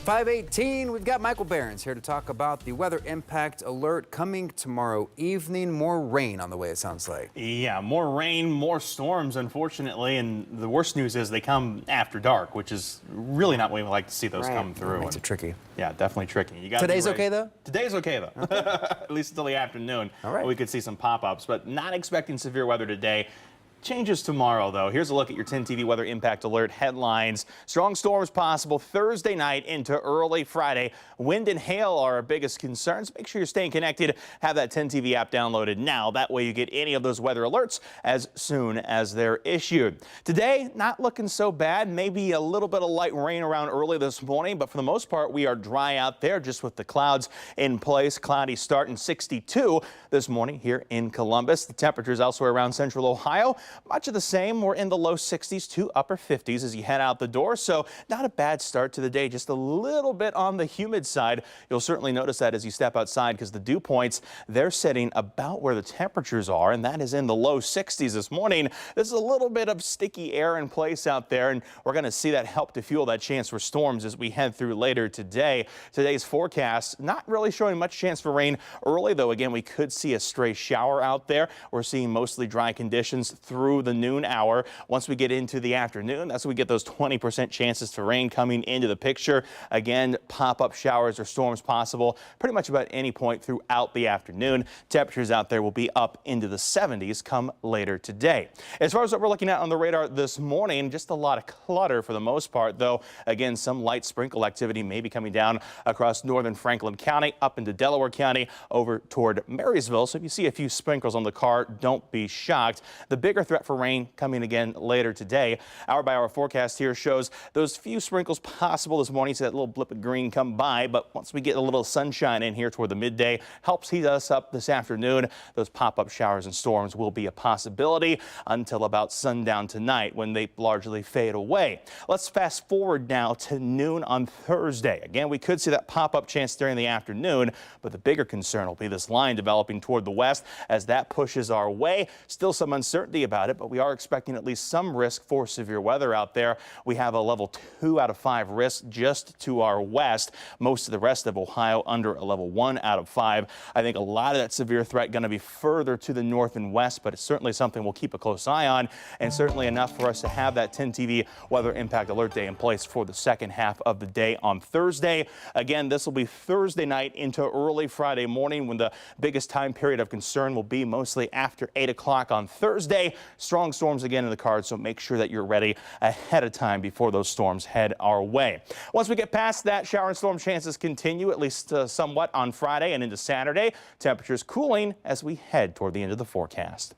5:18, we've got Michael Behrens here to talk about the weather impact alert coming tomorrow evening. More rain on the way, it sounds like. Yeah, more rain, more storms, unfortunately, and the worst news is they come after dark, which is really not what we like to see those come through. Makes it tricky. Yeah, definitely tricky. You gotta Today's be ready. okay, though? Today's okay, though. Okay. At least until the afternoon. All right. We could see some pop-ups, but not expecting severe weather today. Changes tomorrow, though. Here's a look at your 10 TV weather impact alert headlines. Strong storms possible Thursday night into early Friday. Wind and hail are our biggest concerns. Make sure you're staying connected. Have that 10 TV app downloaded now. That way you get any of those weather alerts as soon as they're issued. Today, not looking so bad. Maybe a little bit of light rain around early this morning, but for the most part, we are dry out there just with the clouds in place. Cloudy start in 62 this morning here in Columbus. The temperatures elsewhere around central Ohio, much of the same. We're in the low 60s to upper 50s as you head out the door, so not a bad start to the day. Just a little bit on the humid side. You'll certainly notice that as you step outside because the dew points, they're sitting about where the temperatures are, and that is in the low 60s this morning. This is a little bit of sticky air in place out there, and we're going to see that help to fuel that chance for storms as we head through later today. Today's forecast not really showing much chance for rain early, though. Again, we could see a stray shower out there. We're seeing mostly dry conditions through the noon hour. Once we get into the afternoon, that's when we get those 20% chances to rain coming into the picture. Again, pop-up showers or storms possible pretty much about any point throughout the afternoon. Temperatures out there will be up into the 70s come later today. As far as what we're looking at on the radar this morning, just a lot of clutter for the most part, though. Again, some light sprinkle activity may be coming down across northern Franklin County up into Delaware County over toward Marysville. So if you see a few sprinkles on the car, don't be shocked. The bigger threat for rain coming again later today. Hour by hour forecast here shows those few sprinkles possible this morning. See that little blip of green come by, but once we get a little sunshine in here toward the midday, helps heat us up this afternoon. Those pop-up showers and storms will be a possibility until about sundown tonight when they largely fade away. Let's fast forward now to noon on Thursday. Again, we could see that pop-up chance during the afternoon, but the bigger concern will be this line developing toward the west as that pushes our way. Still some uncertainty about it, but we are expecting at least some risk for severe weather out there. We have a level 2 out of 5 risk just to our west. Most of the rest of Ohio under a level 1 out of 5. I think a lot of that severe threat going to be further to the north and west, but it's certainly something we'll keep a close eye on, and certainly enough for us to have that 10 TV weather impact alert day in place for the second half of the day on Thursday. Again, this will be Thursday night into early Friday morning when the biggest time period of concern will be mostly after 8 o'clock on Thursday. Strong storms again in the cards, so make sure that you're ready ahead of time before those storms head our way. Once we get past that, shower and storm chances continue, at least somewhat on Friday and into Saturday. Temperatures cooling as we head toward the end of the forecast.